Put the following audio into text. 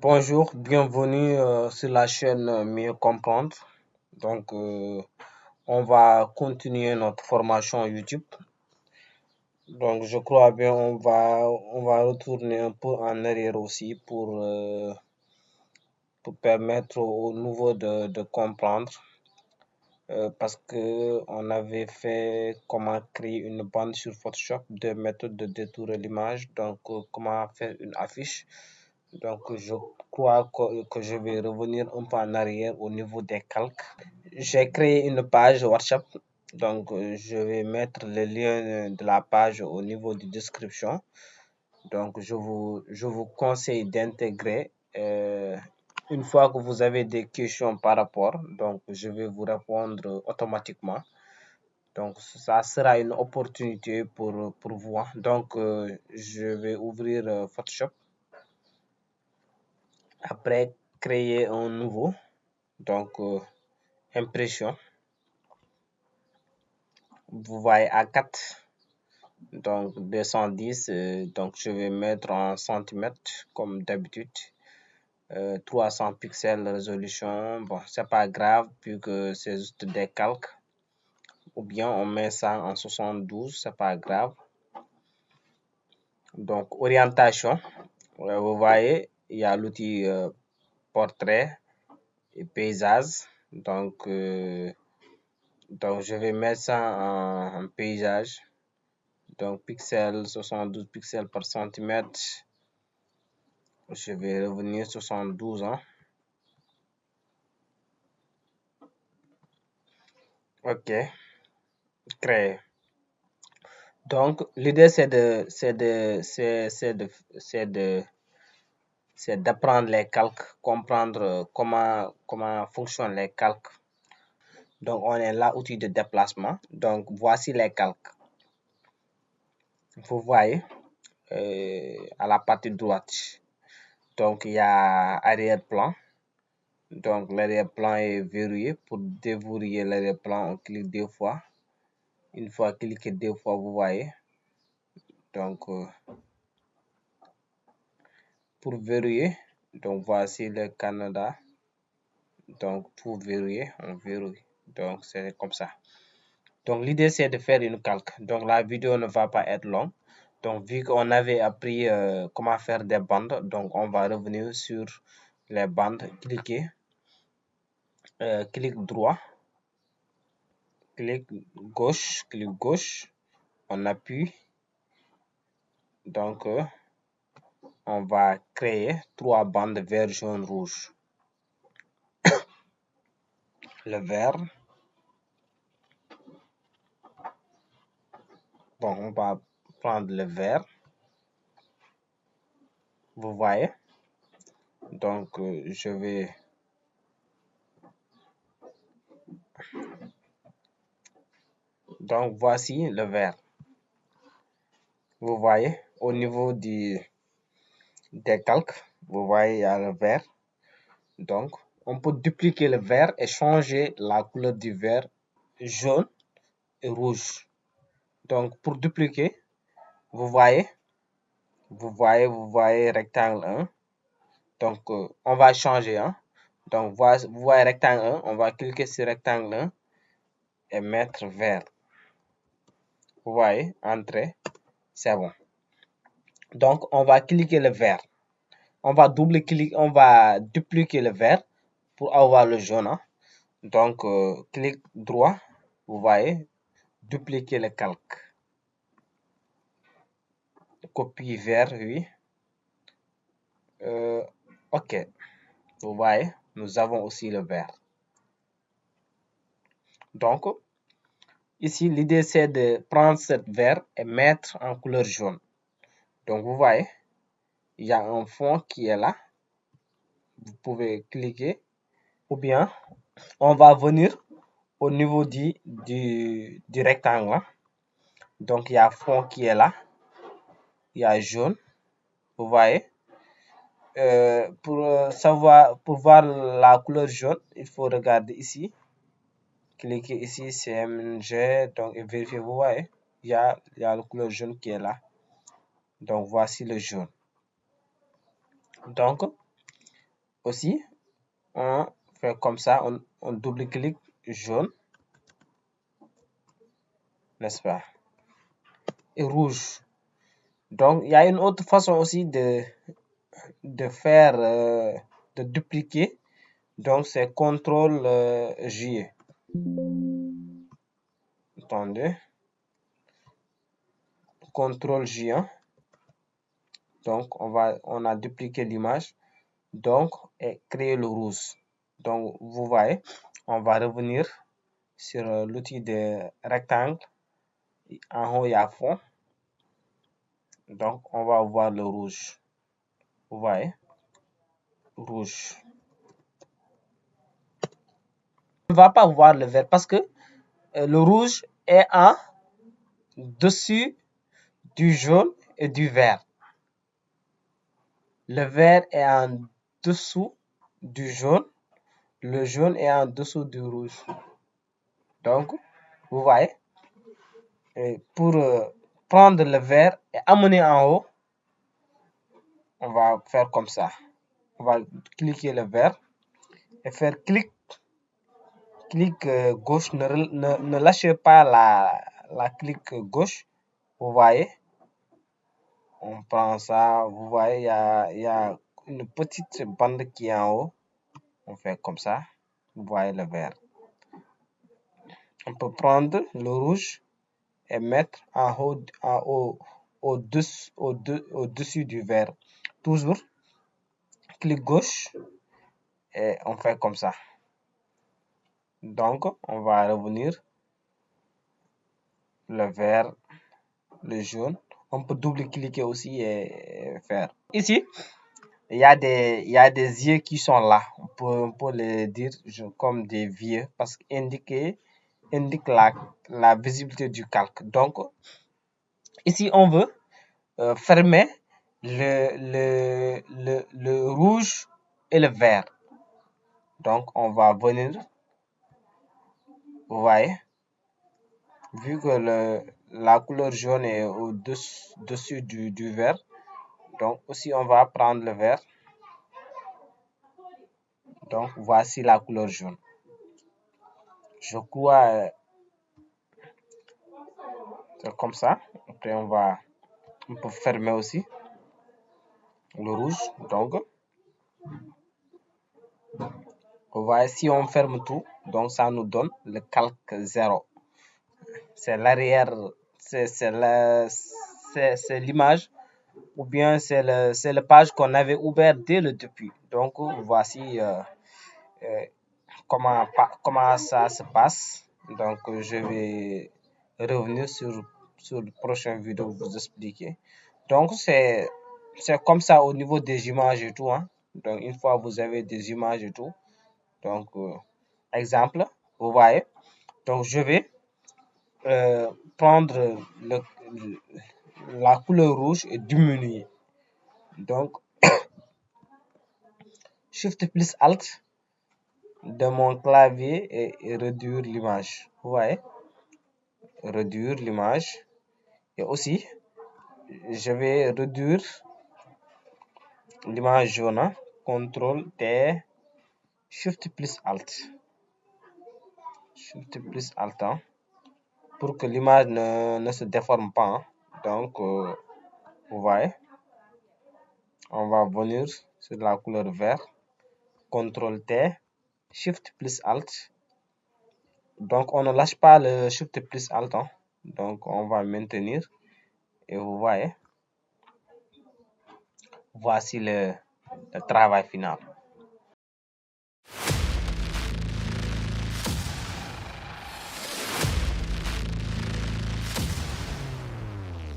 Bonjour, bienvenue sur la chaîne Mieux comprendre. On va continuer notre formation YouTube. Donc, je crois bien on va retourner un peu en arrière aussi pour permettre aux nouveaux de comprendre. Parce que on avait fait comment créer une bande sur Photoshop, deux méthodes de détourer l'image, comment faire une affiche. Donc, je crois que je vais revenir un peu en arrière au niveau des calques. J'ai créé une page WhatsApp. Donc, je vais mettre le lien de la page au niveau de description. Donc, je vous conseille d'intégrer. Une fois que vous avez des questions par rapport, donc je vais vous répondre automatiquement. Donc, ça sera une opportunité pour vous. Donc, je vais ouvrir Photoshop. Après, créer un nouveau. Donc, impression. Vous voyez A4. Donc, 210. Donc, je vais mettre en centimètres comme d'habitude. 300 pixels résolution. Bon, c'est pas grave puisque c'est juste des calques. Ou bien on met ça en 72, c'est pas grave. Donc, orientation. Vous voyez, il y a l'outil portrait et paysage. Donc, je vais mettre ça en paysage. Donc, pixels, 72 pixels par centimètre. Je vais revenir 72 ans. Ok, créer. Donc, l'idée c'est d'apprendre les calques, comprendre comment fonctionnent les calques. Donc, on est là, outil de déplacement. Donc, voici les calques. Vous voyez, à la partie droite. Donc, il y a arrière-plan. Donc, l'arrière-plan est verrouillé. Pour déverrouiller l'arrière-plan, on clique deux fois. Une fois cliqué deux fois, vous voyez. Donc, pour verrouiller, donc voici le Canada. Donc, pour verrouiller, on verrouille. Donc, c'est comme ça. Donc, l'idée, c'est de faire une calque. Donc, la vidéo ne va pas être longue. Donc, vu qu'on avait appris comment faire des bandes, donc on va revenir sur les bandes. Cliquez. Clic droit. Clic gauche. On appuie. Donc, on va créer trois bandes vert, jaune, rouge. Le vert. Bon, on va prendre le vert. Vous voyez. Donc, je vais... Donc, voici le vert. Vous voyez, au niveau des calques, vous voyez, il y a le vert. Donc, on peut dupliquer le vert et changer la couleur du vert jaune et rouge. Donc, pour dupliquer, vous voyez rectangle 1. Donc, on va changer. Donc, vous voyez rectangle 1, on va cliquer sur rectangle 1 et mettre vert. Vous voyez, entrée, c'est bon. Donc, on va cliquer le vert. On va dupliquer le vert pour avoir le jaune. Donc, clic droit, vous voyez, dupliquer le calque. Copie vert, oui. OK. Vous voyez, nous avons aussi le vert. Donc, ici, l'idée, c'est de prendre cette vert et mettre en couleur jaune. Donc, vous voyez, il y a un fond qui est là. Vous pouvez cliquer. Ou bien, on va venir au niveau du rectangle. Donc, il y a fond qui est là. Il y a jaune. Vous voyez. Pour voir la couleur jaune, il faut regarder ici. Cliquez ici, CMG. Donc, et vérifiez. Vous voyez. Il y a la couleur jaune qui est là. Donc, voici le jaune. Donc, aussi, on fait comme ça, on double-clique jaune, n'est-ce pas? Et rouge. Donc, il y a une autre façon aussi de faire, de dupliquer. Donc, c'est CTRL J. Attendez. CTRL J1. Donc, on a dupliqué l'image. Donc, et créer le rouge. Donc, vous voyez, on va revenir sur l'outil de rectangle. En haut, il y a fond. Donc, on va voir le rouge. Vous voyez, rouge. On ne va pas voir le vert parce que le rouge est en dessus du jaune et du vert. Le vert est en dessous du jaune. Le jaune est en dessous du rouge. Donc, vous voyez, et pour prendre le vert et amener en haut, on va faire comme ça. On va cliquer le vert et faire clic gauche. Ne lâchez pas la clic gauche. Vous voyez, on prend ça. Vous voyez, il y a une petite bande qui est en haut. On fait comme ça. Vous voyez le vert. On peut prendre le rouge et mettre en haut, au-dessus du vert. Toujours, clic gauche et on fait comme ça. Donc, on va revenir le vert, le jaune. On peut double-cliquer aussi et faire. Ici, il y a des yeux qui sont là. On peut les dire comme des yeux parce qu'indique la visibilité du calque. Donc, ici, on veut fermer le rouge et le vert. Donc, on va venir, vous voyez, vu que la couleur jaune est au-dessus du vert, donc aussi on va prendre le vert. Donc, voici la couleur jaune. Je crois c'est comme ça. Après, on peut fermer aussi le rouge. Donc, vous voyez, si on ferme tout, donc ça nous donne le calque 0. C'est l'arrière, c'est l'image ou bien c'est la page qu'on avait ouverte dès le début. Donc, voici comment ça se passe. Donc, je vais revenir sur le prochain vidéo pour vous expliquer. Donc, c'est comme ça au niveau des images et tout. Hein. Donc, une fois vous avez des images et tout. Donc, exemple, vous voyez. Donc, je vais prendre la couleur rouge et diminuer. Donc, Shift plus Alt de mon clavier et réduire l'image. Vous voyez? Réduire l'image. Et aussi, je vais réduire l'image jaune. CTRL T, Shift plus Alt. Shift plus Alt. Hein, pour que l'image ne se déforme pas. Hein. Donc, vous voyez, on va venir sur la couleur vert. CTRL T, Shift plus Alt. Donc, on ne lâche pas le Shift plus Alt. Hein. Donc, on va maintenir. Et vous voyez, voici le travail final.